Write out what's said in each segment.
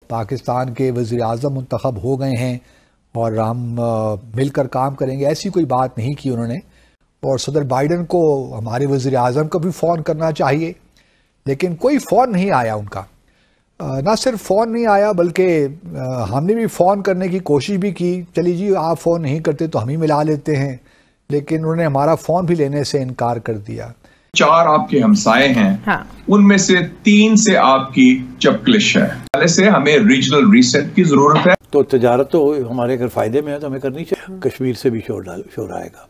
پاکستان کے وزیر اعظم منتخب ہو گئے ہیں اور ہم مل کر کام کریں گے، ایسی کوئی بات نہیں کی انہوں نے. اور صدر بائیڈن کو ہمارے وزیر اعظم کو بھی فون کرنا چاہیے، لیکن کوئی فون نہیں آیا ان کا. نہ صرف فون نہیں آیا بلکہ ہم نے بھی فون کرنے کی کوشش بھی کی، چلی جی آپ فون نہیں کرتے تو ہم ہی ملا لیتے ہیں، لیکن انہوں نے ہمارا فون بھی لینے سے انکار کر دیا. 4 آپ کے ہمسائے ہیں، ان میں سے 3 سے آپ کی چپکلش ہے. پہلے سے ہمیں ریجنل ریسیٹ کی ضرورت ہے. تو تجارت تو ہمارے اگر فائدے میں ہے تو ہمیں کرنی چاہیے. کشمیر سے بھی شور آئے گا،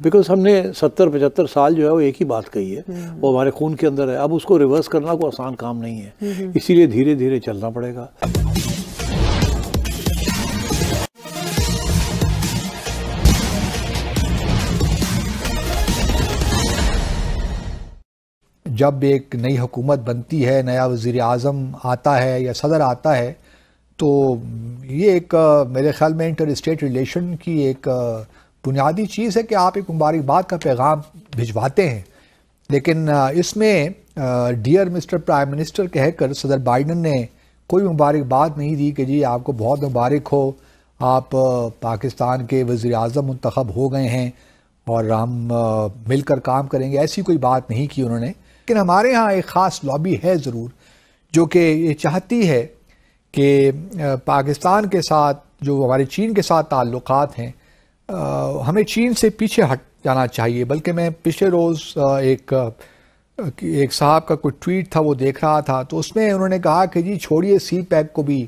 بیکاز ہم نے 70-75 سال جو ہے وہ ایک ہی بات کہی ہے، وہ ہمارے خون کے اندر ہے. اب اس کو ریورس کرنا کوئی آسان کام نہیں ہے، اسی لیے دھیرے دھیرے چلنا پڑے گا. جب ایک نئی حکومت بنتی ہے، نیا وزیر اعظم آتا ہے یا صدر آتا ہے، تو یہ ایک میرے خیال میں انٹر اسٹیٹ ریلیشن کی ایک بنیادی چیز ہے کہ آپ ایک مبارکباد کا پیغام بھجواتے ہیں. لیکن اس میں ڈیئر مسٹر پرائم منسٹر کہہ کر صدر بائیڈن نے کوئی مبارکباد نہیں دی کہ جی آپ کو بہت مبارک ہو، آپ پاکستان کے وزیر اعظم منتخب ہو گئے ہیں اور ہم مل کر کام کریں گے، ایسی کوئی بات نہیں کی انہوں نے. لیکن ہمارے ہاں ایک خاص لابی ہے ضرور، جو کہ یہ چاہتی ہے کہ پاکستان کے ساتھ جو ہمارے چین کے ساتھ تعلقات ہیں، ہمیں چین سے پیچھے ہٹ جانا چاہیے. بلکہ میں پچھلے روز ایک صاحب کا کوئی ٹویٹ تھا وہ دیکھ رہا تھا، تو اس میں انہوں نے کہا کہ جی چھوڑیے سی پیک کو بھی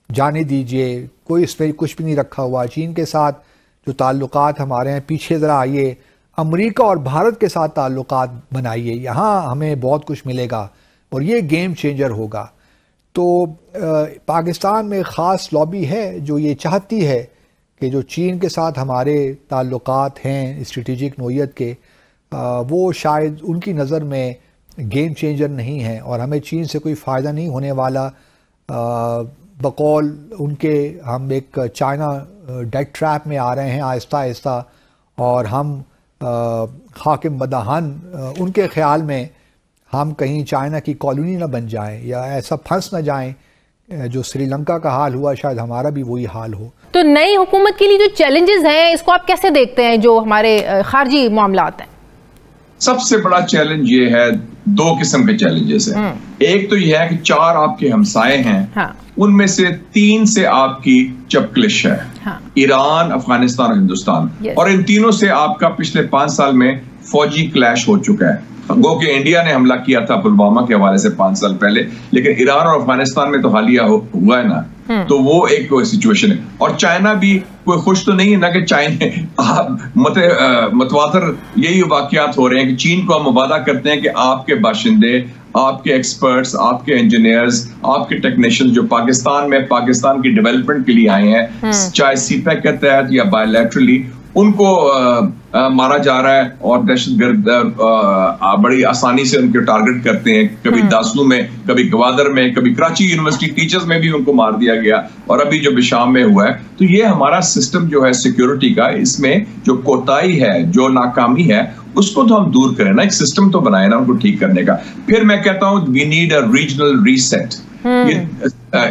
جانے دیجئے، کوئی اس میں کچھ بھی نہیں رکھا ہوا. چین کے ساتھ جو تعلقات ہمارے ہیں، پیچھے ذرا آئیے، امریکہ اور بھارت کے ساتھ تعلقات بنائیے، یہاں ہمیں بہت کچھ ملے گا اور یہ گیم چینجر ہوگا. تو پاکستان میں خاص لابی ہے جو یہ چاہتی ہے کہ جو چین کے ساتھ ہمارے تعلقات ہیں اسٹریٹجک نوعیت کے، وہ شاید ان کی نظر میں گیم چینجر نہیں ہیں اور ہمیں چین سے کوئی فائدہ نہیں ہونے والا. بقول ان کے ہم ایک چائنا ڈیٹ ٹریپ میں آ رہے ہیں آہستہ آہستہ، اور ہم حاکم بدہن ان کے خیال میں ہم کہیں چائنا کی کالونی نہ بن جائیں یا ایسا پھنس نہ جائیں جو سری لنکا کا حال ہوا، شاید ہمارا بھی وہی حال ہو. تو نئی حکومت کے لیے جو چیلنجز ہیں اس کو آپ کیسے دیکھتے ہیں جو ہمارے خارجی معاملات ہیں؟ سب سے بڑا چیلنج یہ ہے، 2 قسم کے چیلنجز ہیں. ایک تو یہ ہے کہ 4 آپ کے ہمسائے ہیں، ان میں سے 3 سے آپ کی چپکلش ہے، ایران، افغانستان اور ہندوستان. اور ان تینوں سے آپ کا پچھلے 5 سال میں فوجی کلیش ہو چکا ہے. گو کہ انڈیا نے حملہ کیا تھا پلوامہ کے حوالے سے 5 سال پہلے، لیکن ایران اور افغانستان میں تو حالیہ ہوا ہے نا، تو وہ ایک سچویشن ہے. اور چائنا بھی کوئی خوش تو نہیں ہے نا کہ چائنا متواتر یہی واقعات ہو رہے ہیں کہ چین کو ہم وعدہ کرتے ہیں کہ آپ کے باشندے، آپ کے ایکسپرٹس، آپ کے انجینئرز، آپ کے ٹیکنیشین جو پاکستان میں پاکستان کی ڈیولپمنٹ کے لیے آئے ہیں، چاہے سی پیک کے تحت یا بائیلیٹرلی، ان کو مارا جا رہا ہے اور دہشت گرد بڑی آسانی سے ان کے ٹارگٹ کرتے ہیں. کبھی داسلو میں، کبھی گوادر میں، کبھی کراچی یونیورسٹی ٹیچرز میں بھی ان کو مار دیا گیا، اور ابھی جو بشام میں ہوا ہے. تو یہ ہمارا سسٹم جو ہے سیکیورٹی کا، اس میں جو کوتاہی ہے، جو ناکامی ہے، اس کو تو ہم دور کریں نا، ایک سسٹم تو بنائے نا ان کو ٹھیک کرنے کا. پھر میں کہتا ہوں we need a regional reset.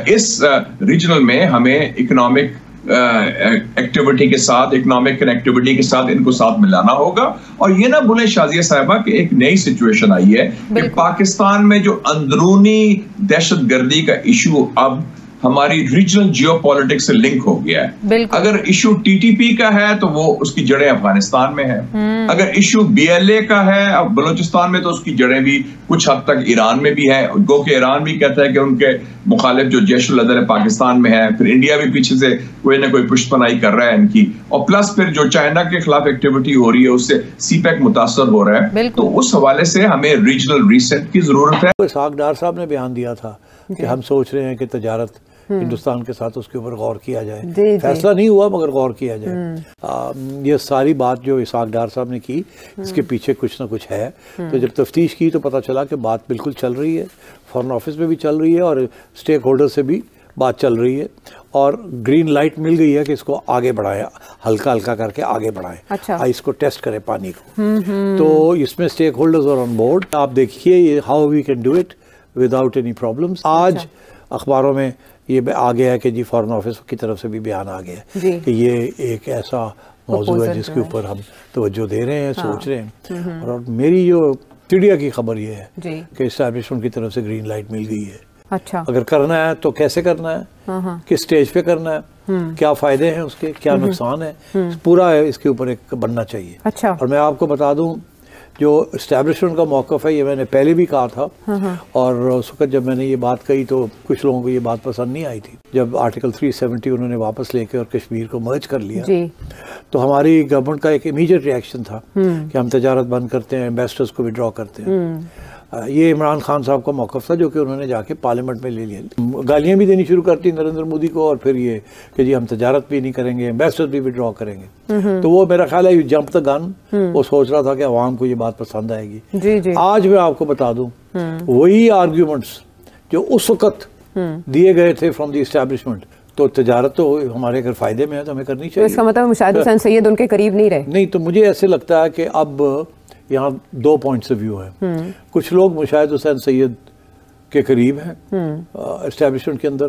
اس ریجنل میں ہمیں اکنامک ایکٹیویٹی کے ساتھ، اکنامک کنیکٹیویٹی کے ساتھ ان کو ساتھ ملانا ہوگا. اور یہ نہ بھولیں شازیہ صاحبہ کہ ایک نئی سچویشن آئی ہے کہ پاکستان میں جو اندرونی دہشت گردی کا ایشو اب ہماری ریجنل جیو پالیٹکس سے لنک ہو گیا ہے. اگر ایشو ٹی ٹی پی کا ہے تو وہ اس کی جڑیں افغانستان میں ہیں. اگر ایشو بی ایل اے کا ہے اب بلوچستان میں تو اس کی جڑیں بھی کچھ حد تک ایران میں بھی ہیں. گو کہ ایران بھی کہتا ہے کہ ان کے مخالف جو جیش الادر پاکستان میں ہے. پھر انڈیا بھی پیچھے سے کوئی نہ کوئی پشت پناہی کر رہا ہے ان کی. اور پلس پھر جو چائنا کے خلاف ایکٹیویٹی ہو رہی ہے اس سے سی پیک متاثر ہو رہا ہے. تو اس حوالے سے ہمیں ریجنل ریسیٹ کی ضرورت ہے. اسحاق ڈار صاحب نے بیان دیا تھا کہ ہم سوچ رہے ہیں کہ تجارت ہندوستان کے ساتھ اس کے اوپر غور کیا جائے. فیصلہ نہیں ہوا مگر غور کیا جائے. یہ ساری بات جو اسحاق ڈار صاحب نے کی، اس کے پیچھے کچھ نہ کچھ ہے. تو جب تفتیش کی تو پتہ چلا کہ بات بالکل چل رہی ہے، فارن آفس میں بھی چل رہی ہے اور اسٹیک ہولڈر سے بھی بات چل رہی ہے، اور گرین لائٹ مل گئی ہے کہ اس کو آگے بڑھائیں، ہلکا ہلکا کر کے آگے بڑھائیں، اس کو ٹیسٹ کریں پانی کو. تو اس میں stakeholders are on board. آپ دیکھیے how we can do it without any problems. آج اخباروں میں یہ آ گیا ہے کہ جی فارن آفس کی طرف سے بھی بیان آ گیا ہے کہ یہ ایک ایسا موضوع ہے جس کے اوپر ہم توجہ دے رہے ہیں, سوچ رہے ہیں. اور میری جو چڑیا کی خبر یہ ہے کہ اسٹیبلشمنٹ کی طرف سے گرین لائٹ مل گئی ہے. اچھا, اگر کرنا ہے تو کیسے کرنا ہے, کس سٹیج پہ کرنا ہے, کیا فائدے ہیں اس کے, کیا نقصان ہے, پورا اس کے اوپر ایک بننا چاہیے. اچھا, اور میں آپ کو بتا دوں جو اسٹیبلشمنٹ کا موقف ہے, یہ میں نے پہلے بھی کہا تھا, اور اس وقت جب میں نے یہ بات کہی تو کچھ لوگوں کو یہ بات پسند نہیں آئی تھی. جب آرٹیکل 370 انہوں نے واپس لے کے اور کشمیر کو مرج کر لیا تو ہماری گورنمنٹ کا ایک امیجیٹ ریئیکشن تھا کہ ہم تجارت بند کرتے ہیں, انویسٹرز کو وڈرا کرتے ہیں. یہ عمران خان صاحب کا موقف تھا جو کہ انہوں نے جا کے پارلیمنٹ میں لے لیا. گالیاں بھی دینی شروع کرتی نریندر مودی کو, اور پھر یہ کہ جی ہم تجارت بھی نہیں کریں گے, انویسٹر بھی وڈرا کریں گے. تو وہ میرا خیال ہے جمپ دا گن, وہ سوچ رہا تھا کہ عوام کو یہ بات پسند آئے گی. آج میں آپ کو بتا دوں وہی آرگیومنٹس جو اس وقت دیے گئے تھے فرام دی اسٹیبلشمنٹ, تو تجارت تو ہمارے اگر فائدے میں ہے تو ہمیں کرنی چاہیے. اس کا مطلب مشاہد حسین سید ان کے قریب نہیں رہے. نہیں, تو مجھے ایسے لگتا ہے کہ اب یہاں دو پوائنٹس آف ویو ہیں. کچھ لوگ مشاہد حسین سید کے قریب ہیں اسٹیبلشمنٹ کے اندر,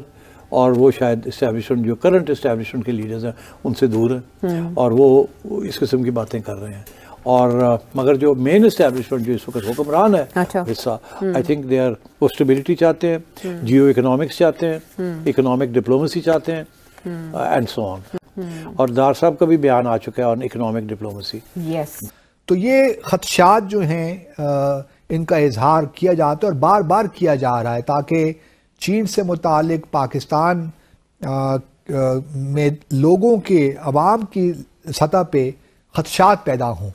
اور وہ شاید اسٹیبلشمنٹ جو کرنٹ اسٹیبلشمنٹ کے لیڈرز ہیں ان سے دور ہیں, اور وہ اس قسم کی باتیں کر رہے ہیں. اور مگر جو مین اسٹیبلشمنٹ جو اس وقت حکمران ہے حصہ, آئی تھنک دے آر وہ اسٹیبلٹی چاہتے ہیں, جیو اکنامکس چاہتے ہیں, اکنامک ڈپلومیسی چاہتے ہیں, اینڈ سو آن. اور دار صاحب کا بھی بیان آ چکا ہے آن اکنامک ڈپلومیسی. تو یہ خدشات جو ہیں ان کا اظہار کیا جاتا ہے اور بار بار کیا جا رہا ہے تاکہ چین سے متعلق پاکستان میں لوگوں کے, عوام کی سطح پہ خدشات پیدا ہوں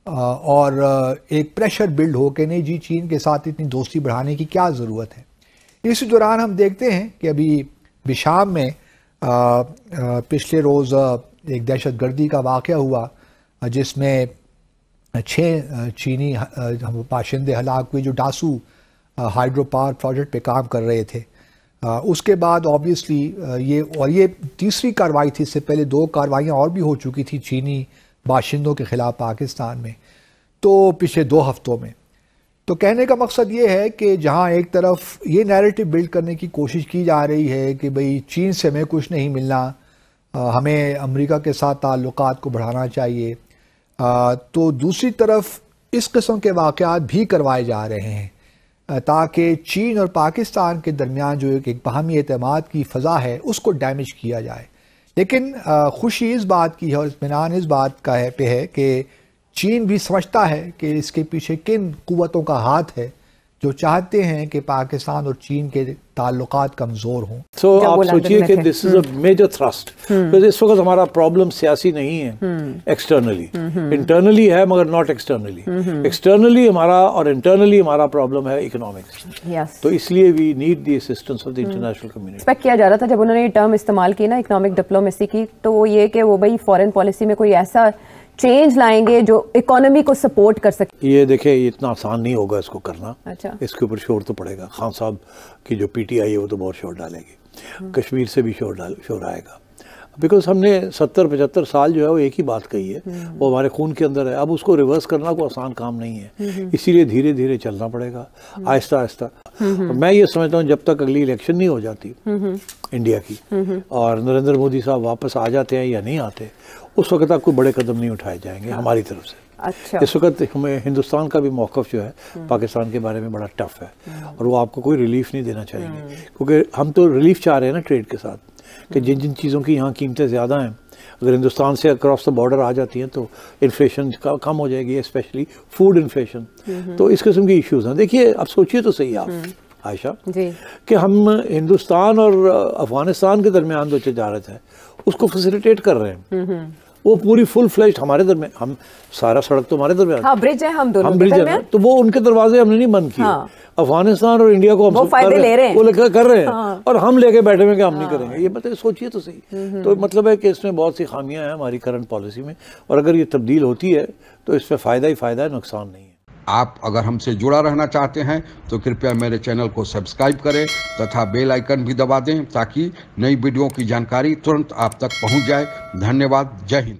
اور ایک پریشر بلڈ ہو کہ نہیں جی چین کے ساتھ اتنی دوستی بڑھانے کی کیا ضرورت ہے. اس دوران ہم دیکھتے ہیں کہ ابھی بشام میں پچھلے روز ایک دہشت گردی کا واقعہ ہوا جس میں 6 چینی باشندے ہلاک ہوئے جو ڈاسو ہائیڈرو پاور پروجیکٹ پہ کام کر رہے تھے. اس کے بعد آبویسلی یہ تیسری کارروائی تھی, اس سے پہلے 2 کارروائیاں اور بھی ہو چکی تھی چینی باشندوں کے خلاف پاکستان میں تو پچھلے 2 ہفتوں میں. تو کہنے کا مقصد یہ ہے کہ جہاں ایک طرف یہ نیریٹو بلڈ کرنے کی کوشش کی جا رہی ہے کہ بھئی چین سے ہمیں کچھ نہیں ملنا, ہمیں امریکہ کے ساتھ تعلقات کو بڑھانا چاہیے, تو دوسری طرف اس قسم کے واقعات بھی کروائے جا رہے ہیں تاکہ چین اور پاکستان کے درمیان جو ایک باہمی اعتماد کی فضا ہے اس کو ڈیمیج کیا جائے. لیکن خوشی اس بات کی ہے اور اطمینان اس بات کا پہ ہے کہ چین بھی سمجھتا ہے کہ اس کے پیچھے کن قوتوں کا ہاتھ ہے جو چاہتے ہیں کہ پاکستان اور چین کے تعلقات کمزور ہوں. سو آپ سوچئے کہ دس از اے میجر تھرسٹ, اس وقت ہمارا پرابلم سیاسی نہیں ہے, ایکسٹرنلی, انٹرنلی ہے مگر ناٹ ایکسٹرنلی. ایکسٹرنلی ہمارا اور انٹرنلی ہمارا پرابلم ہے اکنامکس. تو اس لیے we need the assistance of the international community. Expect کیا جا رہا تھا جب انہوں نے یہ ٹرم استعمال کی نا اکنامک ڈپلومیسی کی, تو وہ یہ کہ وہ بھائی فارن پالیسی میں کوئی ایسا چینج لائیں گے جو اکانومی کو سپورٹ کر سکے. یہ دیکھیں یہ اتنا آسان نہیں ہوگا اس کو کرنا. اس کے اوپر شور تو پڑے گا. خان صاحب کی جو پی ٹی آئی ہے وہ تو بہت شور ڈالے گی, کشمیر سے بھی شور آئے گا, بیکاز ہم نے 70-75 سال جو ہے وہ ایک ہی بات کہی ہے, وہ ہمارے خون کے اندر ہے. اب اس کو ریورس کرنا کوئی آسان کام نہیں ہے, اسی لیے دھیرے دھیرے چلنا پڑے گا, آہستہ آہستہ. میں یہ سمجھتا ہوں جب تک اگلی الیکشن نہیں ہو جاتی انڈیا کی اور نریندر مودی صاحب واپس آ جاتے ہیں یا نہیں آتے, اس وقت تک کوئی بڑے قدم نہیں اٹھائے جائیں گے ہماری طرف سے. اس وقت ہمیں ہندوستان کا بھی موقف جو ہے پاکستان کے بارے میں بڑا ٹف ہے, اور وہ آپ کو کوئی ریلیف نہیں دینا چاہیں گے, کیونکہ ہم تو ریلیف چاہ رہے ہیں نا ٹریڈ کے ساتھ, کہ جن جن چیزوں کی یہاں قیمتیں زیادہ ہیں اگر ہندوستان سے اکراس دا بارڈر آ جاتی ہیں تو انفلیشن کم ہو جائے گی, اسپیشلی فوڈ انفلیشن. تو اس قسم کی ایشوز ہیں. دیکھیے اب سوچیے تو صحیح آپ عائشہ کہ ہم ہندوستان اور افغانستان کے درمیان جو تجارت ہے اس کو فیسیلیٹیٹ کر رہے ہیں, وہ پوری فل فلیشڈ ہمارے درمیان, ہم سارا سڑک تو ہمارے درمیان, ہاں برج ہے, ہم دونوں برج ہیں, تو وہ ان کے دروازے ہم نے نہیں بند کیے. افغانستان اور انڈیا کو ہم فائدے لے رہے ہیں, وہ کر رہے ہیں, اور ہم لے کے بیٹھے ہوئے کہ ہم نہیں کریں گے. یہ بتائیے سوچیے تو صحیح. تو مطلب ہے کہ اس میں بہت سی خامیاں ہیں ہماری کرنٹ پالیسی میں, اور اگر یہ تبدیل ہوتی ہے تو اس میں فائدہ ہی فائدہ ہے, نقصان نہیں ہے. آپ اگر ہم سے جڑا رہنا چاہتے ہیں تو کرپیا میرے چینل کو سبسکرائب کریں تتھا بیل آئیکن بھی دبا دیں تاکہ نئی ویڈیو کی جانکاری ترنت آپ تک پہنچ جائے. دھنیہ واد. جے ہند.